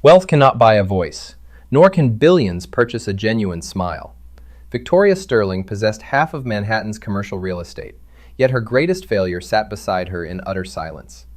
Wealth cannot buy a voice, nor can billions purchase a genuine smile. Victoria Sterling possessed half of Manhattan's commercial real estate, yet her greatest failure sat beside her in utter silence.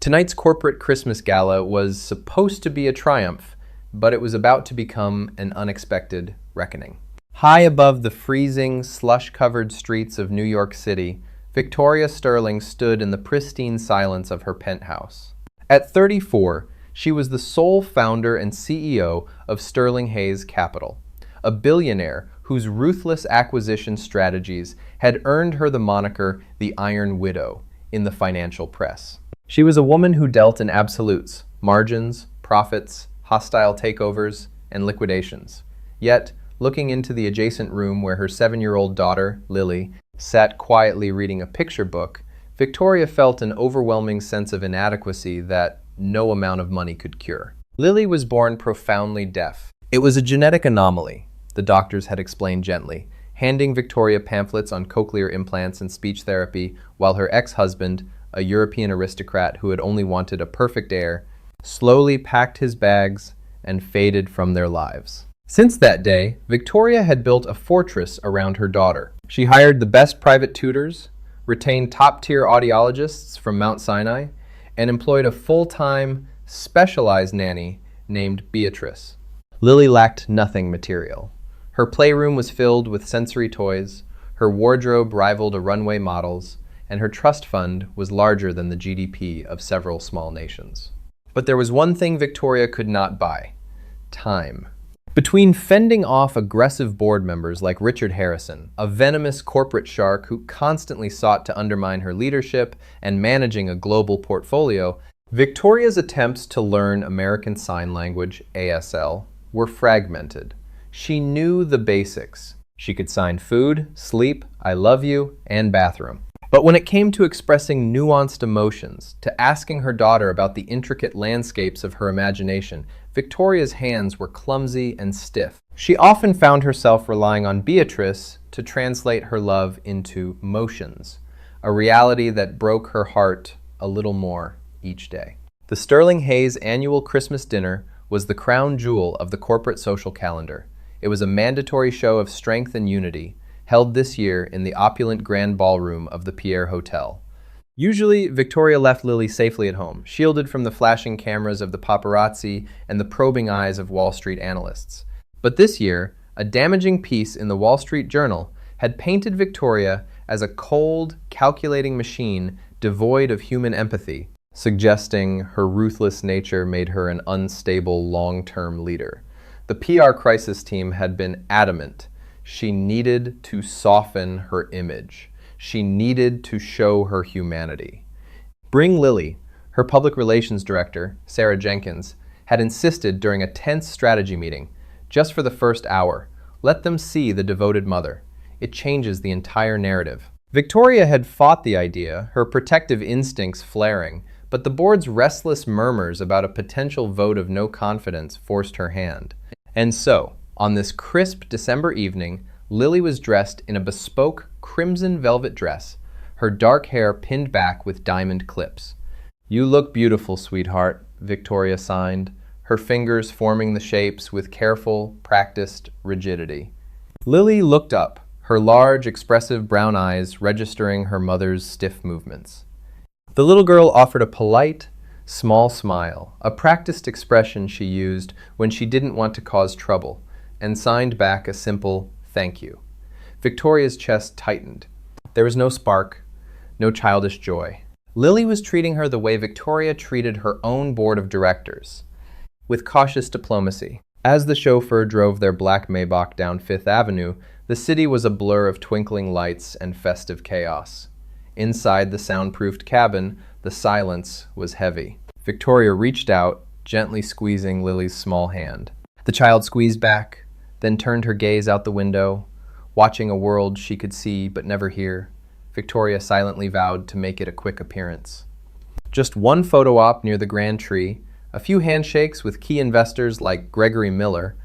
Tonight's corporate Christmas gala was supposed to be a triumph, but it was about to become an unexpected reckoning. High above the freezing, slush-covered streets of New York City, Victoria Sterling stood in the pristine silence of her penthouse. At 34, she was the sole founder and CEO of Sterling Hayes Capital, a billionaire whose ruthless acquisition strategies had earned her the moniker the Iron Widow in the financial press. She was a woman who dealt in absolutes, margins, profits, hostile takeovers, and liquidations. Yet, looking into the adjacent room where her 7-year-old daughter, Lily, sat quietly reading a picture book, Victoria felt an overwhelming sense of inadequacy that no amount of money could cure. Lily was born profoundly deaf. It was a genetic anomaly, the doctors had explained gently, handing Victoria pamphlets on cochlear implants and speech therapy while her ex-husband, a European aristocrat who had only wanted a perfect heir, slowly packed his bags and faded from their lives. Since that day, Victoria had built a fortress around her daughter. She hired the best private tutors, retained top-tier audiologists from Mount Sinai, and employed a full-time, specialized nanny named Beatrice. Lily lacked nothing material. Her playroom was filled with sensory toys, her wardrobe rivaled a runway model's, and her trust fund was larger than the GDP of several small nations. But there was one thing Victoria could not buy: time. Between fending off aggressive board members like Richard Harrison, a venomous corporate shark who constantly sought to undermine her leadership, and managing a global portfolio, Victoria's attempts to learn American Sign Language, ASL, were fragmented. She knew the basics. She could sign food, sleep, I love you, and bathroom. But when it came to expressing nuanced emotions, to asking her daughter about the intricate landscapes of her imagination, Victoria's hands were clumsy and stiff. She often found herself relying on Beatrice to translate her love into motions, a reality that broke her heart a little more each day. The Sterling Hayes annual Christmas dinner was the crown jewel of the corporate social calendar. It was a mandatory show of strength and unity, held this year in the opulent grand ballroom of the Pierre Hotel. Usually, Victoria left Lily safely at home, shielded from the flashing cameras of the paparazzi and the probing eyes of Wall Street analysts. But this year, a damaging piece in the Wall Street Journal had painted Victoria as a cold, calculating machine devoid of human empathy, suggesting her ruthless nature made her an unstable long-term leader. The PR crisis team had been adamant. She needed to soften her image. She needed to show her humanity. Bring Lily, her public relations director, Sarah Jenkins, had insisted during a tense strategy meeting, just for the first hour, let them see the devoted mother. It changes the entire narrative. Victoria had fought the idea, her protective instincts flaring, but the board's restless murmurs about a potential vote of no confidence forced her hand. And so, on this crisp December evening, Lily was dressed in a bespoke crimson velvet dress, her dark hair pinned back with diamond clips. "You look beautiful, sweetheart," Victoria signed, her fingers forming the shapes with careful, practiced rigidity. Lily looked up, her large, expressive brown eyes registering her mother's stiff movements. The little girl offered a polite, small smile, a practiced expression she used when she didn't want to cause trouble, and signed back a simple "thank you." Victoria's chest tightened. There was no spark, no childish joy. Lily was treating her the way Victoria treated her own board of directors, with cautious diplomacy. As the chauffeur drove their black Maybach down Fifth Avenue, the city was a blur of twinkling lights and festive chaos. Inside the soundproofed cabin, the silence was heavy. Victoria reached out, gently squeezing Lily's small hand. The child squeezed back, then turned her gaze out the window, watching a world she could see but never hear. Victoria silently vowed to make it a quick appearance. Just one photo op near the grand tree, a few handshakes with key investors like Gregory Miller,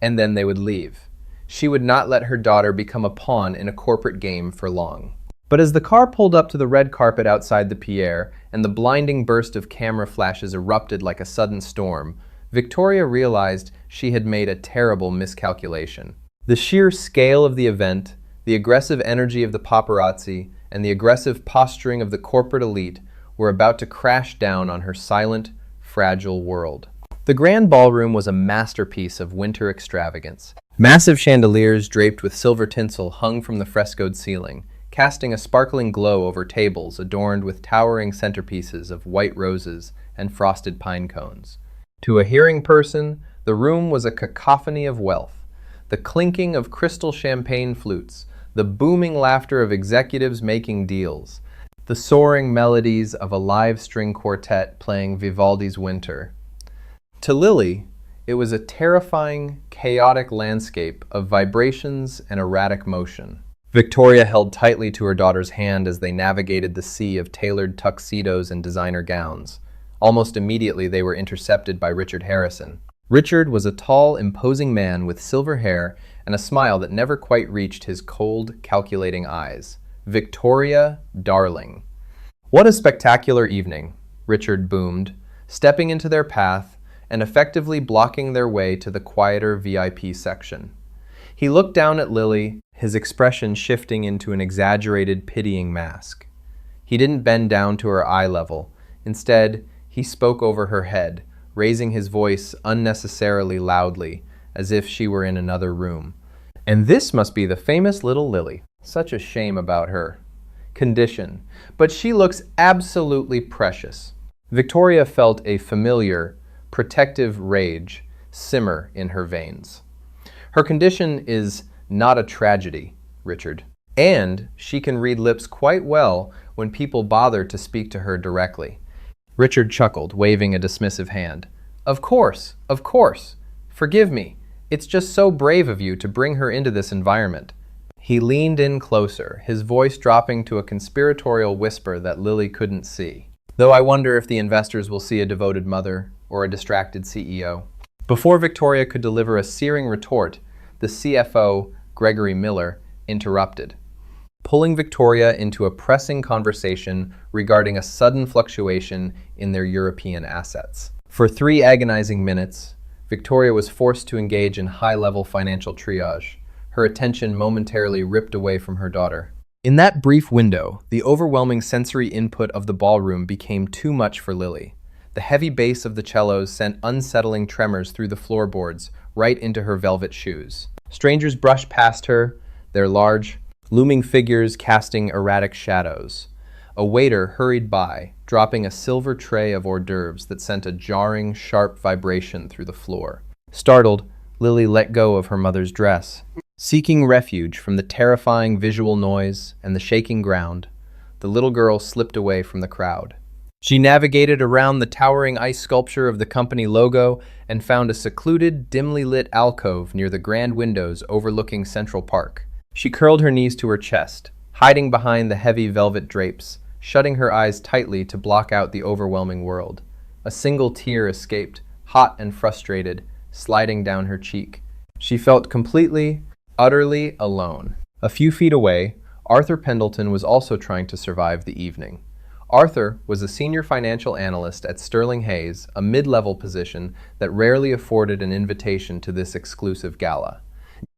and then they would leave. She would not let her daughter become a pawn in a corporate game for long. But as the car pulled up to the red carpet outside the Pierre and the blinding burst of camera flashes erupted like a sudden storm, Victoria realized she had made a terrible miscalculation. The sheer scale of the event, the aggressive energy of the paparazzi, and the aggressive posturing of the corporate elite were about to crash down on her silent, fragile world. The grand ballroom was a masterpiece of winter extravagance. Massive chandeliers draped with silver tinsel hung from the frescoed ceiling, casting a sparkling glow over tables adorned with towering centerpieces of white roses and frosted pine cones. To a hearing person, the room was a cacophony of wealth. The clinking of crystal champagne flutes, the booming laughter of executives making deals, the soaring melodies of a live string quartet playing Vivaldi's Winter. To Lily, it was a terrifying, chaotic landscape of vibrations and erratic motion. Victoria held tightly to her daughter's hand as they navigated the sea of tailored tuxedos and designer gowns. Almost immediately, they were intercepted by Richard Harrison. Richard was a tall, imposing man with silver hair and a smile that never quite reached his cold, calculating eyes. "Victoria, darling." "What a spectacular evening," Richard boomed, stepping into their path and effectively blocking their way to the quieter VIP section. He looked down at Lily, his expression shifting into an exaggerated, pitying mask. He didn't bend down to her eye level. Instead, he spoke over her head, raising his voice unnecessarily loudly, as if she were in another room. "And this must be the famous little Lily. Such a shame about her condition. But she looks absolutely precious." Victoria felt a familiar, protective rage simmer in her veins. "Her condition is not a tragedy, Richard. And she can read lips quite well when people bother to speak to her directly." Richard chuckled, waving a dismissive hand. Of course. Forgive me. It's just so brave of you to bring her into this environment." He leaned in closer, his voice dropping to a conspiratorial whisper that Lily couldn't see. "Though I wonder if the investors will see a devoted mother or a distracted CEO." Before Victoria could deliver a searing retort, the CFO, Gregory Miller, interrupted, pulling Victoria into a pressing conversation regarding a sudden fluctuation in their European assets. For 3 agonizing minutes, Victoria was forced to engage in high-level financial triage, her attention momentarily ripped away from her daughter. In that brief window, the overwhelming sensory input of the ballroom became too much for Lily. The heavy bass of the cellos sent unsettling tremors through the floorboards, right into her velvet shoes. Strangers brushed past her, their large, looming figures casting erratic shadows. A waiter hurried by, dropping a silver tray of hors d'oeuvres that sent a jarring, sharp vibration through the floor. Startled, Lily let go of her mother's dress. Seeking refuge from the terrifying visual noise and the shaking ground, the little girl slipped away from the crowd. She navigated around the towering ice sculpture of the company logo and found a secluded, dimly lit alcove near the grand windows overlooking Central Park. She curled her knees to her chest, hiding behind the heavy velvet drapes, shutting her eyes tightly to block out the overwhelming world. A single tear escaped, hot and frustrated, sliding down her cheek. She felt completely, utterly alone. A few feet away, Arthur Pendleton was also trying to survive the evening. Arthur was a senior financial analyst at Sterling Hayes, a mid-level position that rarely afforded an invitation to this exclusive gala.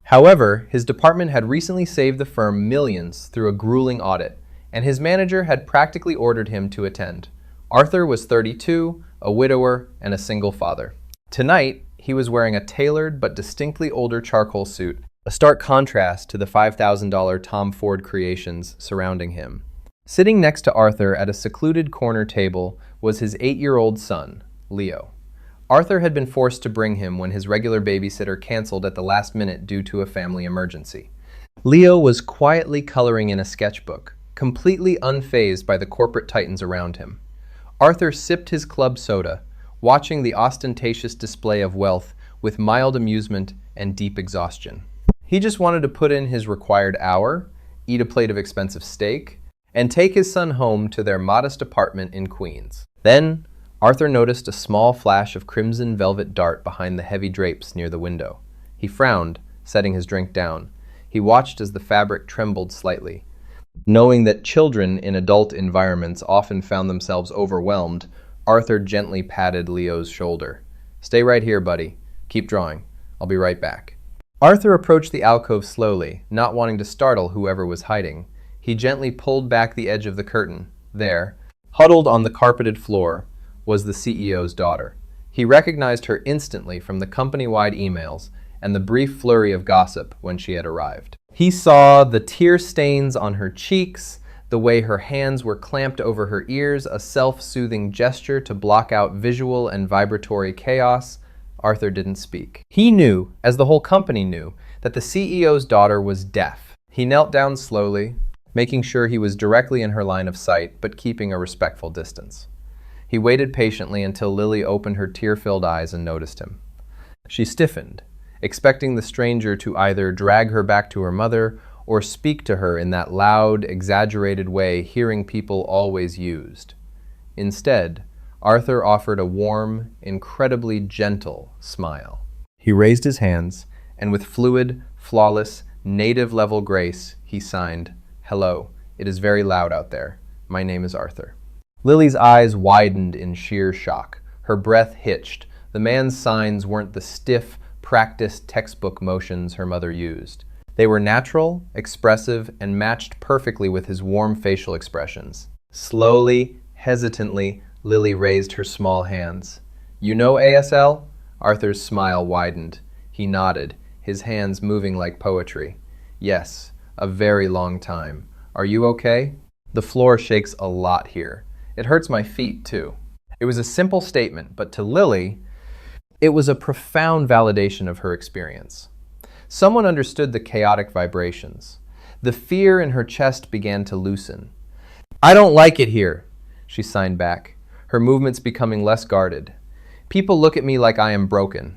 However, his department had recently saved the firm millions through a grueling audit, and his manager had practically ordered him to attend. Arthur was 32, a widower, and a single father. Tonight, he was wearing a tailored but distinctly older charcoal suit, a stark contrast to the $5,000 Tom Ford creations surrounding him. Sitting next to Arthur at a secluded corner table was his 8-year-old son, Leo. Arthur had been forced to bring him when his regular babysitter canceled at the last minute due to a family emergency. Leo was quietly coloring in a sketchbook, completely unfazed by the corporate titans around him. Arthur sipped his club soda, watching the ostentatious display of wealth with mild amusement and deep exhaustion. He just wanted to put in his required hour, eat a plate of expensive steak, and take his son home to their modest apartment in Queens. Then, Arthur noticed a small flash of crimson velvet dart behind the heavy drapes near the window. He frowned, setting his drink down. He watched as the fabric trembled slightly. Knowing that children in adult environments often found themselves overwhelmed, Arthur gently patted Leo's shoulder. Stay right here, buddy. Keep drawing. I'll be right back. Arthur approached the alcove slowly, not wanting to startle whoever was hiding. He gently pulled back the edge of the curtain. There, huddled on the carpeted floor, was the CEO's daughter. He recognized her instantly from the company-wide emails and the brief flurry of gossip when she had arrived. He saw the tear stains on her cheeks, the way her hands were clamped over her ears, a self-soothing gesture to block out visual and vibratory chaos. Arthur didn't speak. He knew, as the whole company knew, that the CEO's daughter was deaf. He knelt down slowly, making sure he was directly in her line of sight, but keeping a respectful distance. He waited patiently until Lily opened her tear-filled eyes and noticed him. She stiffened, expecting the stranger to either drag her back to her mother or speak to her in that loud, exaggerated way hearing people always used. Instead, Arthur offered a warm, incredibly gentle smile. He raised his hands, and with fluid, flawless, native-level grace, he signed, "Hello, it is very loud out there. My name is Arthur." Lily's eyes widened in sheer shock. Her breath hitched. The man's signs weren't the stiff, practiced textbook motions her mother used. They were natural, expressive, and matched perfectly with his warm facial expressions. Slowly, hesitantly, Lily raised her small hands. "You know ASL?" Arthur's smile widened. He nodded, his hands moving like poetry. "Yes, a very long time. Are you okay?" "The floor shakes a lot here. It hurts my feet, too." It was a simple statement, but to Lily, it was a profound validation of her experience. Someone understood the chaotic vibrations. The fear in her chest began to loosen. "I don't like it here," she signed back, her movements becoming less guarded. "People look at me like I am broken."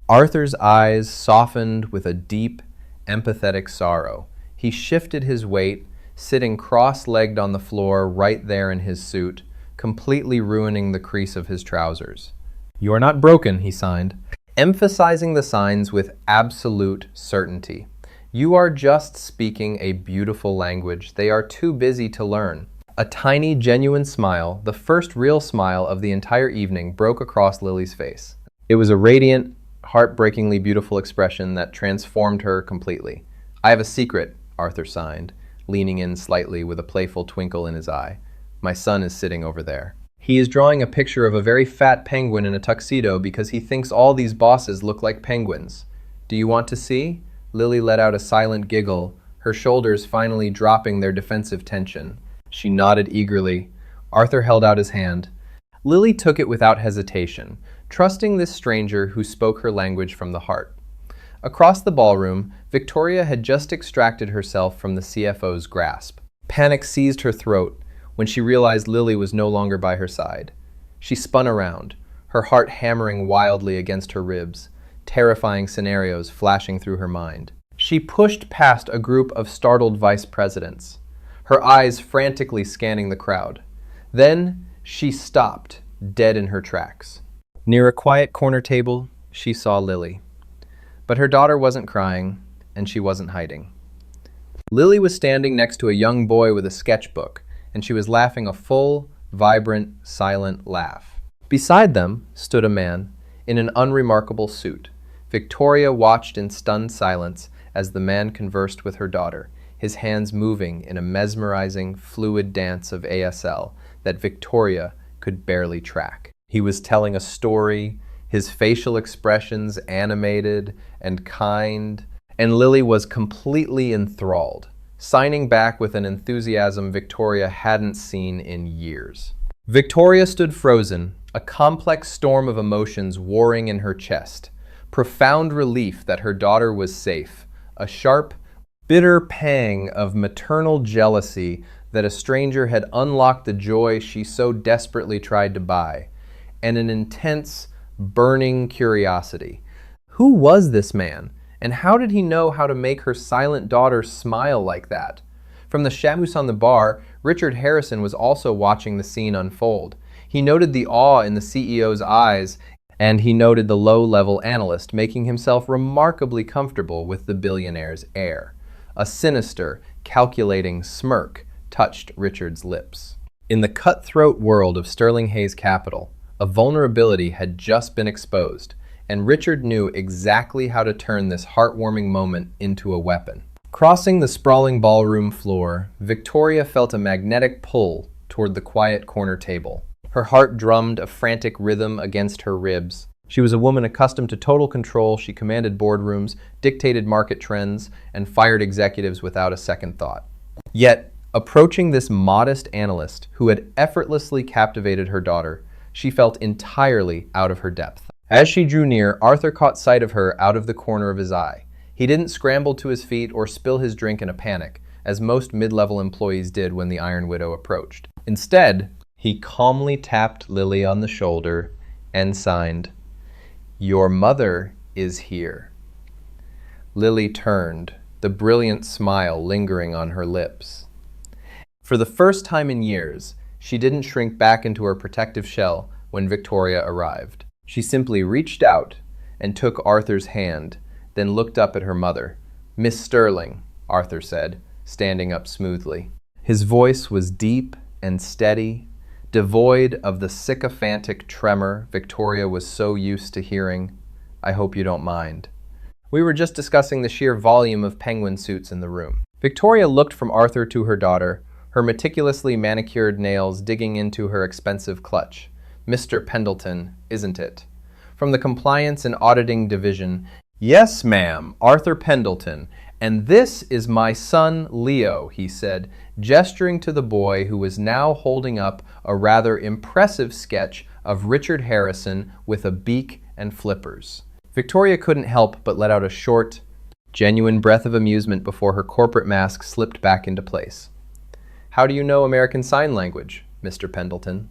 Arthur's eyes softened with a deep, empathetic sorrow. He shifted his weight, sitting cross-legged on the floor right there in his suit, completely ruining the crease of his trousers. "You are not broken," he signed, emphasizing the signs with absolute certainty. "You are just speaking a beautiful language they are too busy to learn." A tiny, genuine smile, the first real smile of the entire evening, broke across Lily's face. It was a radiant, heartbreakingly beautiful expression that transformed her completely. "I have a secret," Arthur signed, leaning in slightly with a playful twinkle in his eye. "My son is sitting over there. He is drawing a picture of a very fat penguin in a tuxedo because he thinks all these bosses look like penguins. Do you want to see?" Lily let out a silent giggle, her shoulders finally dropping their defensive tension. She nodded eagerly. Arthur held out his hand. Lily took it without hesitation, trusting this stranger who spoke her language from the heart. Across the ballroom, Victoria had just extracted herself from the CFO's grasp. Panic seized her throat when she realized Lily was no longer by her side. She spun around, her heart hammering wildly against her ribs, terrifying scenarios flashing through her mind. She pushed past a group of startled vice presidents, her eyes frantically scanning the crowd. Then she stopped, dead in her tracks. Near a quiet corner table, she saw Lily. But her daughter wasn't crying, and she wasn't hiding. Lily was standing next to a young boy with a sketchbook, and she was laughing a full, vibrant, silent laugh. Beside them stood a man in an unremarkable suit. Victoria watched in stunned silence as the man conversed with her daughter, his hands moving in a mesmerizing, fluid dance of ASL that Victoria could barely track. He was telling a story, his facial expressions animated and kind, and Lily was completely enthralled, signing back with an enthusiasm Victoria hadn't seen in years. Victoria stood frozen, a complex storm of emotions warring in her chest. Profound relief that her daughter was safe, a sharp, bitter pang of maternal jealousy that a stranger had unlocked the joy she so desperately tried to buy, and an intense, burning curiosity. Who was this man, and how did he know how to make her silent daughter smile like that? From the chamois on the bar, Richard Harrison was also watching the scene unfold. He noted the awe in the CEO's eyes, and he noted the low-level analyst making himself remarkably comfortable with the billionaire's air. A sinister, calculating smirk touched Richard's lips. In the cutthroat world of Sterling Hayes Capital, A vulnerability had just been exposed, and Richard knew exactly how to turn this heartwarming moment into a weapon. Crossing the sprawling ballroom floor, Victoria felt a magnetic pull toward the quiet corner table. Her heart drummed a frantic rhythm against her ribs. She was a woman accustomed to total control. She commanded boardrooms, dictated market trends, and fired executives without a second thought. Yet, approaching this modest analyst who had effortlessly captivated her daughter, she felt entirely out of her depth. As she drew near, Arthur caught sight of her out of the corner of his eye. He didn't scramble to his feet or spill his drink in a panic, as most mid-level employees did when the Iron Widow approached. Instead, he calmly tapped Lily on the shoulder and signed, "Your mother is here." Lily turned, the brilliant smile lingering on her lips. For the first time in years, she didn't shrink back into her protective shell when Victoria arrived. She simply reached out and took Arthur's hand, then looked up at her mother. "Miss Sterling," Arthur said, standing up smoothly. His voice was deep and steady, devoid of the sycophantic tremor Victoria was so used to hearing. "I hope you don't mind. We were just discussing the sheer volume of penguin suits in the room." Victoria looked from Arthur to her daughter, her meticulously manicured nails digging into her expensive clutch. "Mr. Pendleton, isn't it? From the Compliance and Auditing Division." "Yes, ma'am, Arthur Pendleton. And this is my son, Leo," he said, gesturing to the boy who was now holding up a rather impressive sketch of Richard Harrison with a beak and flippers. Victoria couldn't help but let out a short, genuine breath of amusement before her corporate mask slipped back into place. "How do you know American Sign Language, Mr. Pendleton?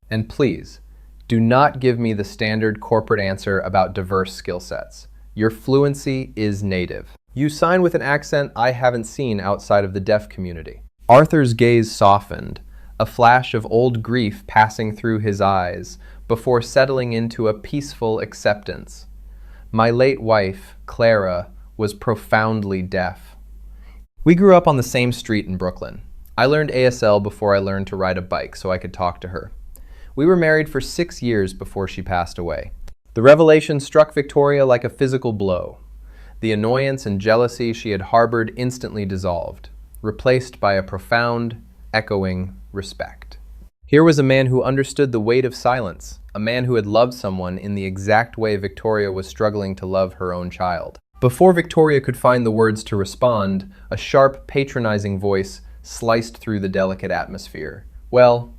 And please, do not give me the standard corporate answer about diverse skill sets. Your fluency is native. You sign with an accent I haven't seen outside of the deaf community." Arthur's gaze softened, a flash of old grief passing through his eyes before settling into a peaceful acceptance. "My late wife, Clara, was profoundly deaf. We grew up on the same street in Brooklyn. I learned ASL before I learned to ride a bike so I could talk to her. We were married for 6 years before she passed away." The revelation struck Victoria like a physical blow. The annoyance and jealousy she had harbored instantly dissolved, replaced by a profound, echoing respect. Here was a man who understood the weight of silence, a man who had loved someone in the exact way Victoria was struggling to love her own child. Before Victoria could find the words to respond, a sharp, patronizing voice sliced through the delicate atmosphere. Well,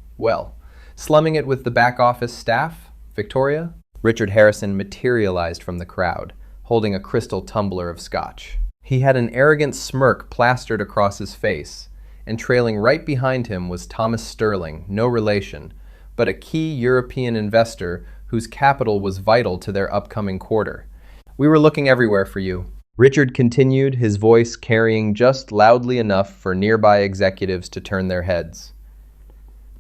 slumming it with the back office staff, Victoria?" Richard Harrison materialized from the crowd, holding a crystal tumbler of scotch. He had an arrogant smirk plastered across his face, and trailing right behind him was Thomas Sterling, no relation, but a key European investor whose capital was vital to their upcoming quarter. "We were looking everywhere for you," Richard continued, his voice carrying just loudly enough for nearby executives to turn their heads.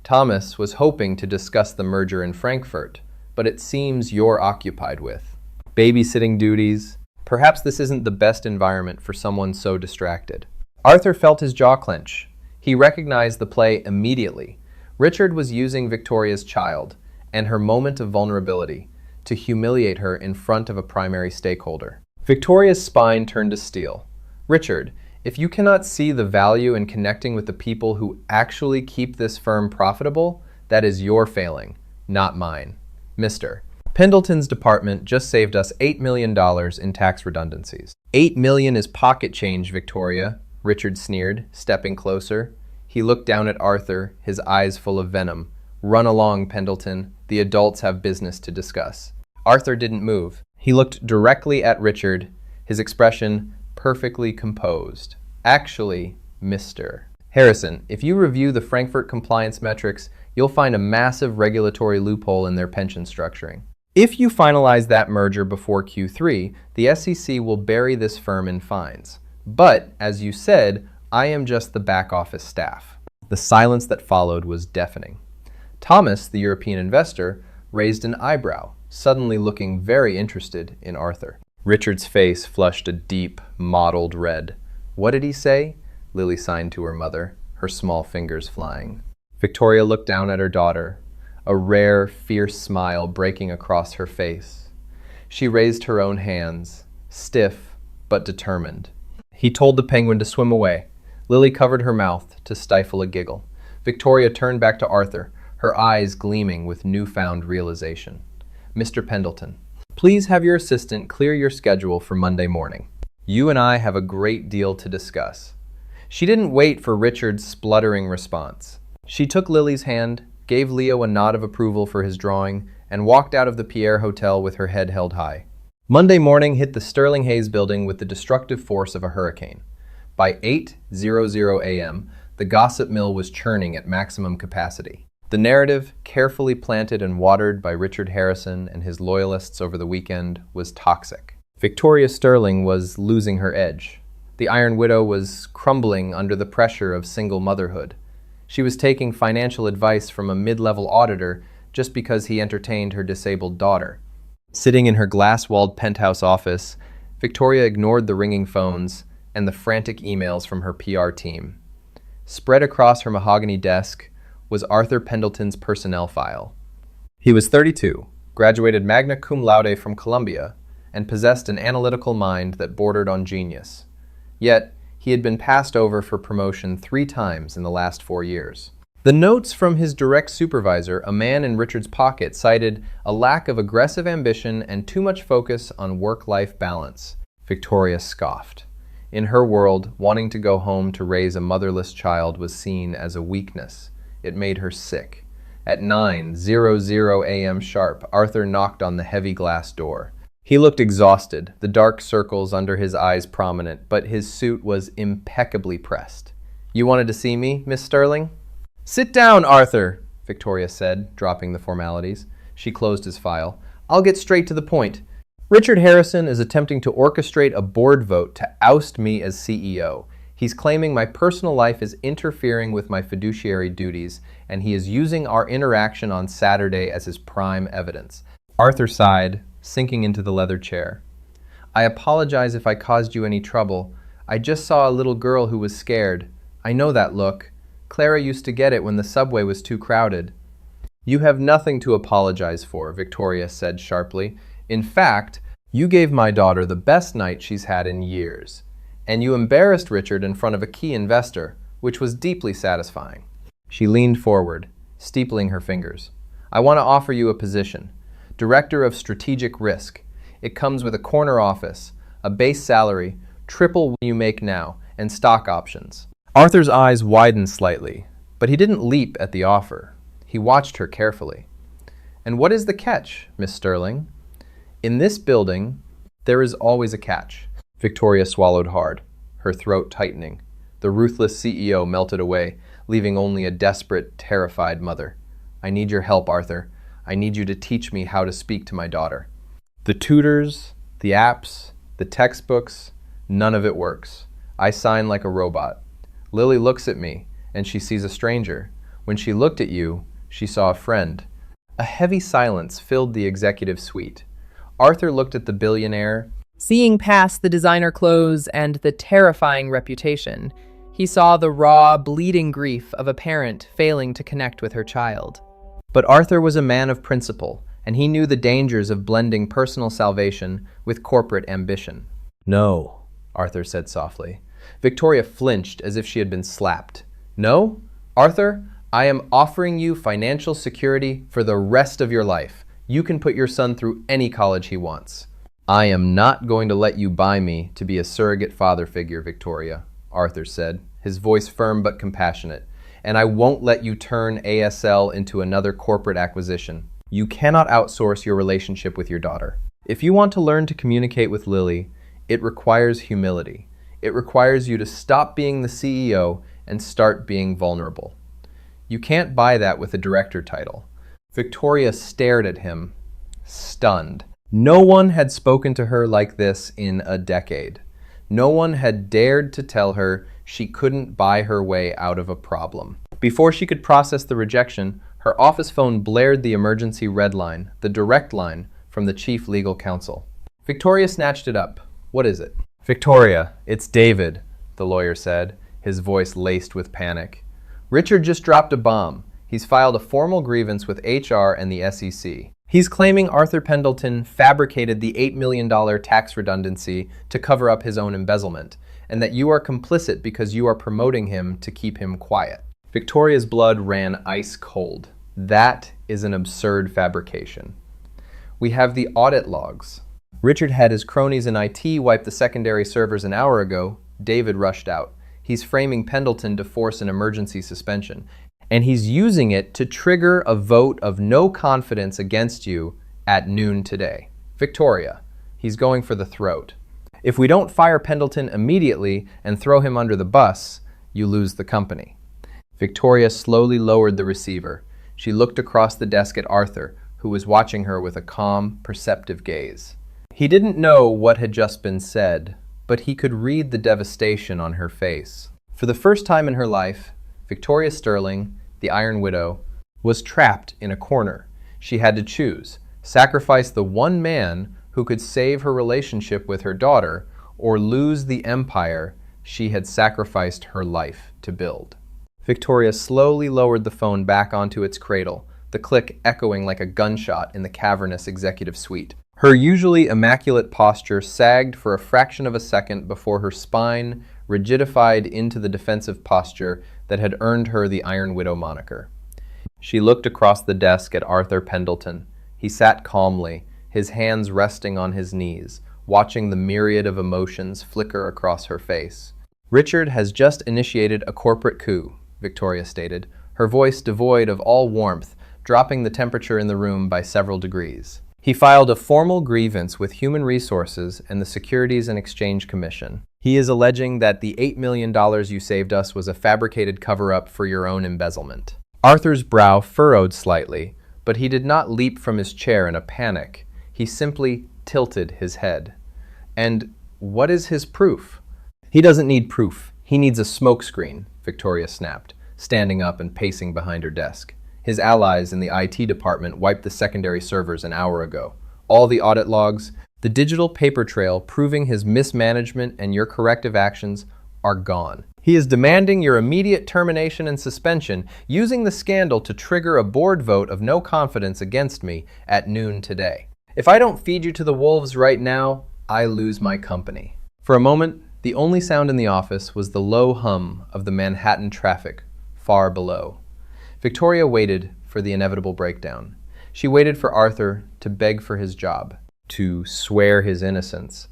"Thomas was hoping to discuss the merger in Frankfurt, but it seems you're occupied with babysitting duties. Perhaps this isn't the best environment for someone so distracted." Arthur felt his jaw clench. He recognized the play immediately. Richard was using Victoria's child and her moment of vulnerability to humiliate her in front of a primary stakeholder. Victoria's spine turned to steel. "Richard, if you cannot see the value in connecting with the people who actually keep this firm profitable, that is your failing, not mine. Mr. Pendleton's department just saved us $8 million in tax redundancies." $8 million is pocket change, Victoria," Richard sneered, stepping closer. He looked down at Arthur, his eyes full of venom. "Run along, Pendleton. The adults have business to discuss." Arthur didn't move. He looked directly at Richard, his expression perfectly composed. "Actually, Mr. Harrison, if you review the Frankfurt compliance metrics, you'll find a massive regulatory loophole in their pension structuring. If you finalize that merger before Q3, the SEC will bury this firm in fines. But, as you said, I am just the back office staff." The silence that followed was deafening. Thomas, the European investor, raised an eyebrow, suddenly looking very interested in Arthur. Richard's face flushed a deep, mottled red. "What did he say?" Lily signed to her mother, her small fingers flying. Victoria looked down at her daughter, a rare, fierce smile breaking across her face. She raised her own hands, stiff but determined. He told the penguin to swim away. Lily covered her mouth to stifle a giggle. Victoria turned back to Arthur, her eyes gleaming with newfound realization. Mr. Pendleton, please have your assistant clear your schedule for Monday morning. You and I have a great deal to discuss. She didn't wait for Richard's spluttering response. She took Lily's hand, gave Leo a nod of approval for his drawing, and walked out of the Pierre Hotel with her head held high. Monday morning hit the Sterling Hayes building with the destructive force of a hurricane. By 8:00 a.m., the gossip mill was churning at maximum capacity. The narrative, carefully planted and watered by Richard Harrison and his loyalists over the weekend, was toxic. Victoria Sterling was losing her edge. The Iron Widow was crumbling under the pressure of single motherhood. She was taking financial advice from a mid-level auditor just because he entertained her disabled daughter. Sitting in her glass-walled penthouse office, Victoria ignored the ringing phones and the frantic emails from her PR team. Spread across her mahogany desk was Arthur Pendleton's personnel file. He was 32, graduated magna cum laude from Columbia, and possessed an analytical mind that bordered on genius. Yet, he had been passed over for promotion 3 times in the last 4 years. The notes from his direct supervisor, a man in Richard's pocket, cited a lack of aggressive ambition and too much focus on work-life balance. Victoria scoffed. In her world, wanting to go home to raise a motherless child was seen as a weakness. It made her sick. At 9:00 a.m. sharp, Arthur knocked on the heavy glass door. He looked exhausted, the dark circles under his eyes prominent, but his suit was impeccably pressed. "You wanted to see me, Miss Sterling?" "Sit down, Arthur," Victoria said, dropping the formalities. She closed his file. "I'll get straight to the point. Richard Harrison is attempting to orchestrate a board vote to oust me as CEO. He's claiming my personal life is interfering with my fiduciary duties, and he is using our interaction on Saturday as his prime evidence." Arthur sighed, sinking into the leather chair. "I apologize if I caused you any trouble. I just saw a little girl who was scared. I know that look. Clara used to get it when the subway was too crowded." "You have nothing to apologize for," Victoria said sharply. "In fact, you gave my daughter the best night she's had in years. And you embarrassed Richard in front of a key investor, which was deeply satisfying." She leaned forward, steepling her fingers. "I want to offer you a position. Director of Strategic Risk. It comes with a corner office, a base salary, triple what you make now, and stock options." Arthur's eyes widened slightly, but he didn't leap at the offer. He watched her carefully. "And what is the catch, Miss Sterling?" "In this building, there is always a catch." Victoria swallowed hard, her throat tightening. The ruthless CEO melted away, leaving only a desperate, terrified mother. "I need your help, Arthur. I need you to teach me how to speak to my daughter. The tutors, the apps, the textbooks, none of it works. I sign like a robot. Lily looks at me, and she sees a stranger. When she looked at you, she saw a friend." A heavy silence filled the executive suite. Arthur looked at the billionaire. Seeing past the designer clothes and the terrifying reputation, he saw the raw, bleeding grief of a parent failing to connect with her child. But Arthur was a man of principle, and he knew the dangers of blending personal salvation with corporate ambition. "No," Arthur said softly. Victoria flinched as if she had been slapped. "No? Arthur, I am offering you financial security for the rest of your life. You can put your son through any college he wants." "I am not going to let you buy me to be a surrogate father figure, Victoria," Arthur said, his voice firm but compassionate. "And I won't let you turn ASL into another corporate acquisition. You cannot outsource your relationship with your daughter. If you want to learn to communicate with Lily, it requires humility. It requires you to stop being the CEO and start being vulnerable. You can't buy that with a director title." Victoria stared at him, stunned. No one had spoken to her like this in a decade. No one had dared to tell her she couldn't buy her way out of a problem. Before she could process the rejection, her office phone blared the emergency red line, the direct line from the chief legal counsel. Victoria snatched it up. "What is it?" "Victoria, it's David," the lawyer said, his voice laced with panic. "Richard just dropped a bomb. He's filed a formal grievance with HR and the SEC. He's claiming Arthur Pendleton fabricated the $8 million tax redundancy to cover up his own embezzlement, and that you are complicit because you are promoting him to keep him quiet. Victoria's blood ran ice cold. That is an absurd fabrication. We have the audit logs. Richard had his cronies in IT wipe the secondary servers an hour ago. David rushed out. He's framing Pendleton to force an emergency suspension, and he's using it to trigger a vote of no confidence against you at noon today. Victoria, he's going for the throat. If we don't fire Pendleton immediately and throw him under the bus, you lose the company. Victoria slowly lowered the receiver. She looked across the desk at Arthur, who was watching her with a calm, perceptive gaze. He didn't know what had just been said, but he could read the devastation on her face. For the first time in her life, Victoria Sterling, the Iron Widow, was trapped in a corner. She had to choose: sacrifice the one man who could save her relationship with her daughter, or lose the empire she had sacrificed her life to build. Victoria slowly lowered the phone back onto its cradle, the click echoing like a gunshot in the cavernous executive suite. Her usually immaculate posture sagged for a fraction of a second before her spine rigidified into the defensive posture that had earned her the Iron Widow moniker. She looked across the desk at Arthur Pendleton. He sat calmly, his hands resting on his knees, watching the myriad of emotions flicker across her face. Richard has just initiated a corporate coup, Victoria stated, her voice devoid of all warmth, dropping the temperature in the room by several degrees. He filed a formal grievance with Human Resources and the Securities and Exchange Commission. He is alleging that the $8 million you saved us was a fabricated cover-up for your own embezzlement. Arthur's brow furrowed slightly, but he did not leap from his chair in a panic. He simply tilted his head. And what is his proof? He doesn't need proof. He needs a smokescreen, Victoria snapped, standing up and pacing behind her desk. His allies in the IT department wiped the secondary servers an hour ago. All the audit logs, the digital paper trail proving his mismanagement and your corrective actions are gone. He is demanding your immediate termination and suspension, using the scandal to trigger a board vote of no confidence against me at noon today. If I don't feed you to the wolves right now, I lose my company. For a moment, the only sound in the office was the low hum of the Manhattan traffic far below. Victoria waited for the inevitable breakdown. She waited for Arthur to beg for his job, to swear his innocence,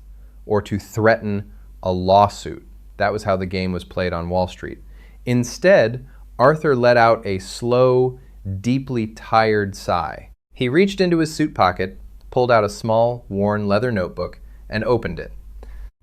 or to threaten a lawsuit. That was how the game was played on Wall Street. Instead, Arthur let out a slow, deeply tired sigh. He reached into his suit pocket, pulled out a small, worn leather notebook, and opened it.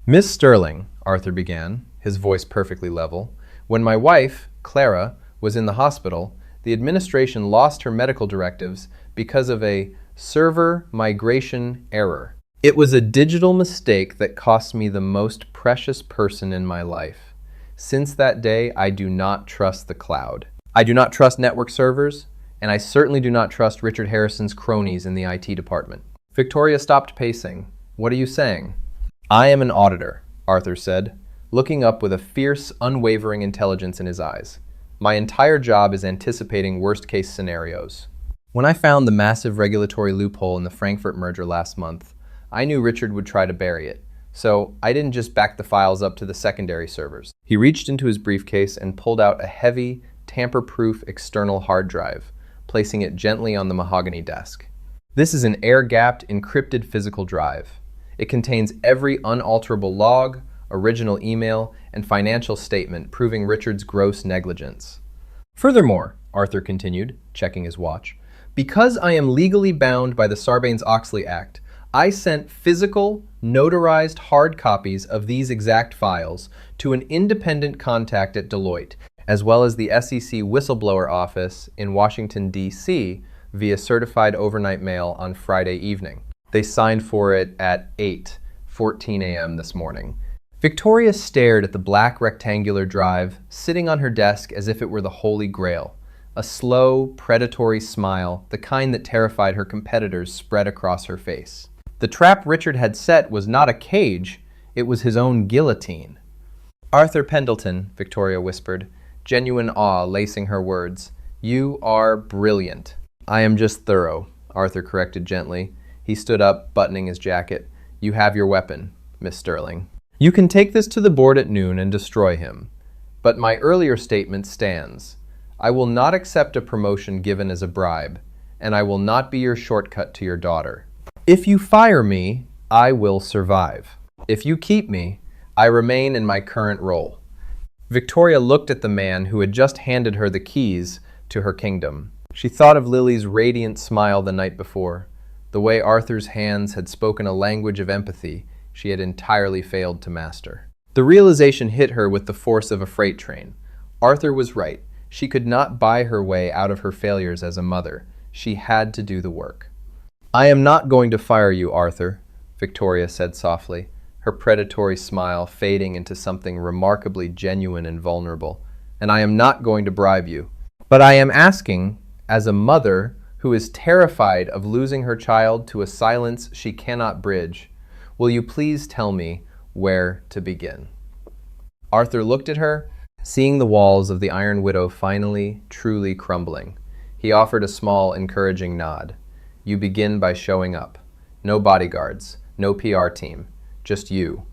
"Miss Sterling," Arthur began, his voice perfectly level, "when my wife, Clara, was in the hospital, the administration lost her medical directives because of a server migration error. It was a digital mistake that cost me the most precious person in my life. Since that day, I do not trust the cloud. I do not trust network servers, and I certainly do not trust Richard Harrison's cronies in the IT department." Victoria stopped pacing. "What are you saying?" "I am an auditor," Arthur said, looking up with a fierce, unwavering intelligence in his eyes. "My entire job is anticipating worst-case scenarios. When I found the massive regulatory loophole in the Frankfurt merger last month, I knew Richard would try to bury it, so I didn't just back the files up to the secondary servers." He reached into his briefcase and pulled out a heavy, tamper-proof external hard drive, placing it gently on the mahogany desk. "This is an air-gapped, encrypted physical drive. It contains every unalterable log, original email, and financial statement proving Richard's gross negligence. Furthermore," Arthur continued, checking his watch, "because I am legally bound by the Sarbanes-Oxley Act, I sent physical, notarized hard copies of these exact files to an independent contact at Deloitte, as well as the SEC whistleblower office in Washington, D.C., via certified overnight mail on Friday evening. They signed for it at 8:14 a.m. this morning." Victoria stared at the black rectangular drive sitting on her desk as if it were the Holy Grail. A slow, predatory smile, the kind that terrified her competitors, spread across her face. The trap Richard had set was not a cage, it was his own guillotine. "Arthur Pendleton," Victoria whispered, genuine awe lacing her words, You are brilliant. I am just thorough, Arthur corrected gently. He stood up, buttoning his jacket. You have your weapon, Miss Sterling. You can take this to the board at noon and destroy him. But my earlier statement stands. I will not accept a promotion given as a bribe, and I will not be your shortcut to your daughter. If you fire me, I will survive. If you keep me, I remain in my current role. Victoria looked at the man who had just handed her the keys to her kingdom. She thought of Lily's radiant smile the night before, the way Arthur's hands had spoken a language of empathy she had entirely failed to master. The realization hit her with the force of a freight train. Arthur was right. She could not buy her way out of her failures as a mother. She had to do the work. I am not going to fire you, Arthur, Victoria said softly, her predatory smile fading into something remarkably genuine and vulnerable. And I am not going to bribe you. But I am asking, as a mother who is terrified of losing her child to a silence she cannot bridge, will you please tell me where to begin? Arthur looked at her, seeing the walls of the Iron Widow finally, truly crumbling. He offered a small, encouraging nod. You begin by showing up. No bodyguards, no PR team, just you.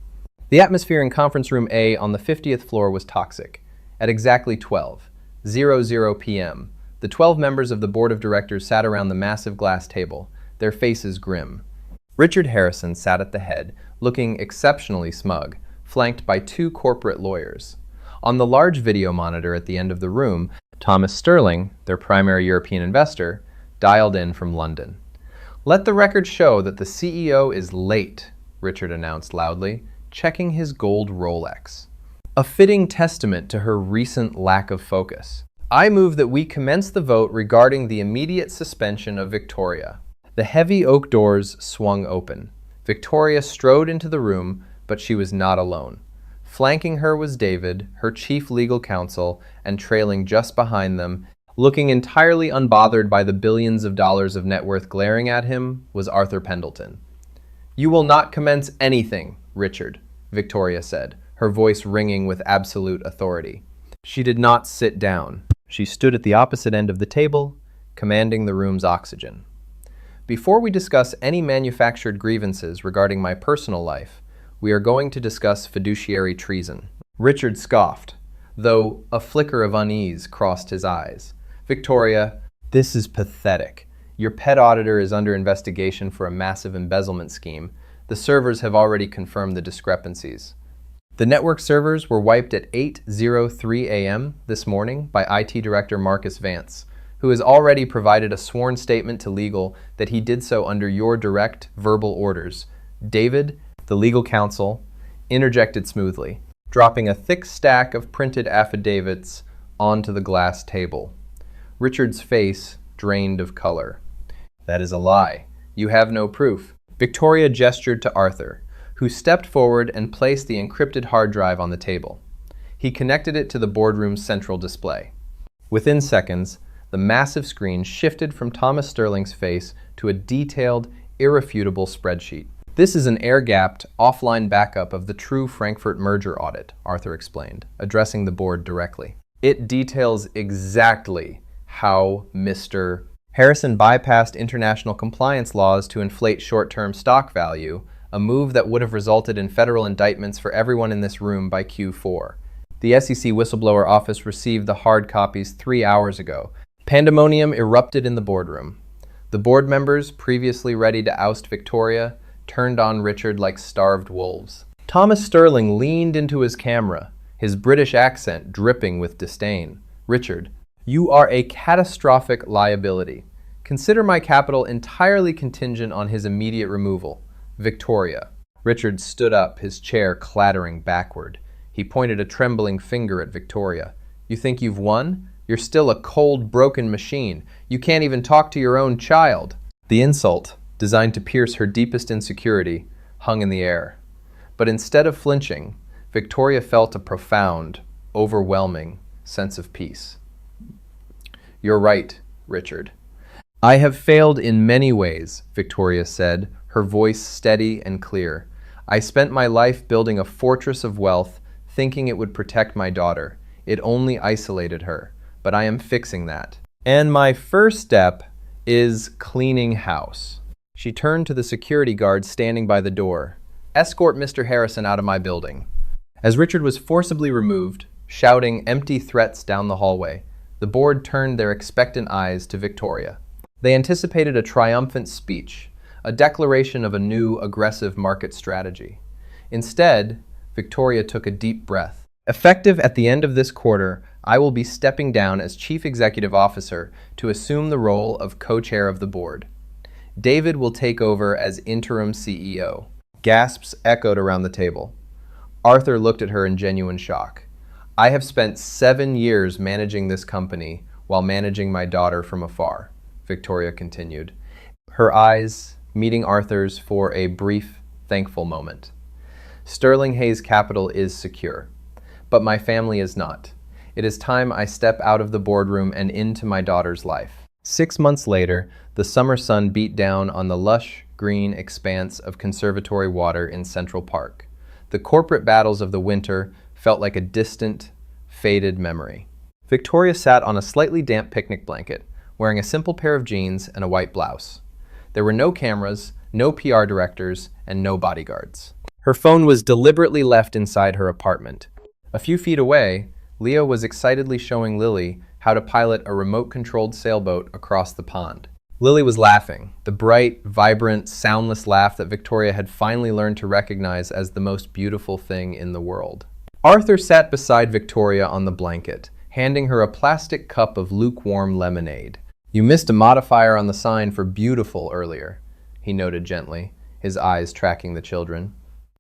The atmosphere in conference room A on the 50th floor was toxic. At exactly 12:00 p.m., the 12 members of the board of directors sat around the massive glass table, their faces grim. Richard Harrison sat at the head, looking exceptionally smug, flanked by two corporate lawyers. On the large video monitor at the end of the room, Thomas Sterling, their primary European investor, dialed in from London. Let the record show that the CEO is late, Richard announced loudly, checking his gold Rolex. A fitting testament to her recent lack of focus. I move that we commence the vote regarding the immediate suspension of Victoria. The heavy oak doors swung open. Victoria strode into the room, but she was not alone. Flanking her was David, her chief legal counsel, and trailing just behind them, looking entirely unbothered by the billions of dollars of net worth glaring at him, was Arthur Pendleton. You will not commence anything, Richard, Victoria said, her voice ringing with absolute authority. She did not sit down. She stood at the opposite end of the table, commanding the room's oxygen. Before we discuss any manufactured grievances regarding my personal life, we are going to discuss fiduciary treason. Richard scoffed, though a flicker of unease crossed his eyes. Victoria, this is pathetic. Your pet auditor is under investigation for a massive embezzlement scheme. The servers have already confirmed the discrepancies. The network servers were wiped at 8:03 a.m. this morning by IT Director Marcus Vance, who has already provided a sworn statement to legal that he did so under your direct verbal orders. David, the legal counsel, interjected smoothly, dropping a thick stack of printed affidavits onto the glass table. Richard's face drained of color. That is a lie. You have no proof. Victoria gestured to Arthur, who stepped forward and placed the encrypted hard drive on the table. He connected it to the boardroom's central display. Within seconds, the massive screen shifted from Thomas Sterling's face to a detailed, irrefutable spreadsheet. This is an air-gapped, offline backup of the true Frankfurt merger audit, Arthur explained, addressing the board directly. It details exactly how Mr. Harrison bypassed international compliance laws to inflate short-term stock value, a move that would have resulted in federal indictments for everyone in this room by Q4. The SEC whistleblower office received the hard copies 3 hours ago. Pandemonium erupted in the boardroom. The board members, previously ready to oust Victoria, turned on Richard like starved wolves. Thomas Sterling leaned into his camera, his British accent dripping with disdain. Richard, you are a catastrophic liability. Consider my capital entirely contingent on his immediate removal. Victoria. Richard stood up, his chair clattering backward. He pointed a trembling finger at Victoria. You think you've won? You're still a cold, broken machine. You can't even talk to your own child. The insult, designed to pierce her deepest insecurity, hung in the air. But instead of flinching, Victoria felt a profound, overwhelming sense of peace. You're right, Richard. I have failed in many ways, Victoria said, her voice steady and clear. I spent my life building a fortress of wealth, thinking it would protect my daughter. It only isolated her, but I am fixing that. And my first step is cleaning house. She turned to the security guard standing by the door. Escort Mr. Harrison out of my building. As Richard was forcibly removed, shouting empty threats down the hallway, the board turned their expectant eyes to Victoria. They anticipated a triumphant speech, a declaration of a new aggressive market strategy. Instead, Victoria took a deep breath. Effective at the end of this quarter, I will be stepping down as Chief Executive Officer to assume the role of co-chair of the board. David will take over as interim CEO. Gasps echoed around the table. Arthur looked at her in genuine shock. I have spent 7 years managing this company while managing my daughter from afar, Victoria continued, her eyes meeting Arthur's for a brief, thankful moment. Sterling Hayes Capital is secure, but my family is not. It is time I step out of the boardroom and into my daughter's life. 6 months later, the summer sun beat down on the lush, green expanse of conservatory water in Central Park. The corporate battles of the winter felt like a distant, faded memory. Victoria sat on a slightly damp picnic blanket, wearing a simple pair of jeans and a white blouse. There were no cameras, no PR directors, and no bodyguards. Her phone was deliberately left inside her apartment. A few feet away, Leo was excitedly showing Lily how to pilot a remote-controlled sailboat across the pond. Lily was laughing, the bright, vibrant, soundless laugh that Victoria had finally learned to recognize as the most beautiful thing in the world. Arthur sat beside Victoria on the blanket, handing her a plastic cup of lukewarm lemonade. You missed a modifier on the sign for beautiful earlier, he noted gently, his eyes tracking the children.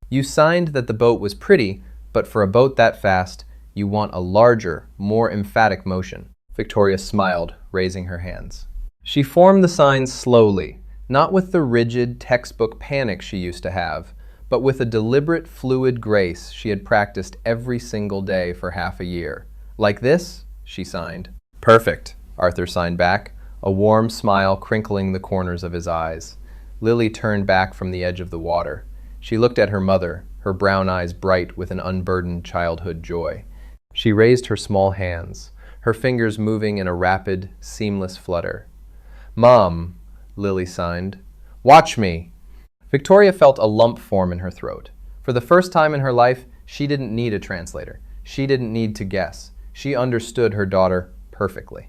You signed that the boat was pretty, but for a boat that fast, you want a larger, more emphatic motion. Victoria smiled, raising her hands. She formed the sign slowly, not with the rigid, textbook panic she used to have, but with a deliberate, fluid grace she had practiced every single day for half a year. Like this, she signed. Perfect, Arthur signed back, a warm smile crinkling the corners of his eyes. Lily turned back from the edge of the water. She looked at her mother, her brown eyes bright with an unburdened childhood joy. She raised her small hands, her fingers moving in a rapid, seamless flutter. Mom, Lily signed. Watch me. Victoria felt a lump form in her throat. For the first time in her life, she didn't need a translator. She didn't need to guess. She understood her daughter perfectly.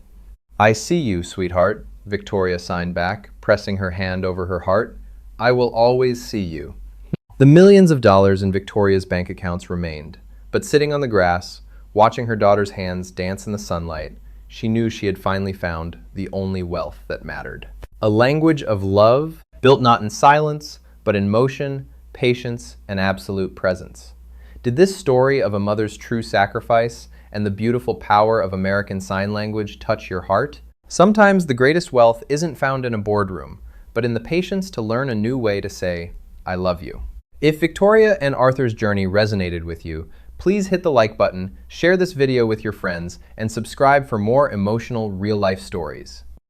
I see you, sweetheart, Victoria signed back, pressing her hand over her heart. I will always see you. The millions of dollars in Victoria's bank accounts remained, but sitting on the grass, watching her daughter's hands dance in the sunlight, she knew she had finally found the only wealth that mattered. A language of love, built not in silence, but in motion, patience, and absolute presence. Did this story of a mother's true sacrifice and the beautiful power of American Sign Language touch your heart? Sometimes the greatest wealth isn't found in a boardroom, but in the patience to learn a new way to say, I love you. If Victoria and Arthur's journey resonated with you, please hit the like button, share this video with your friends, and subscribe for more emotional real-life stories.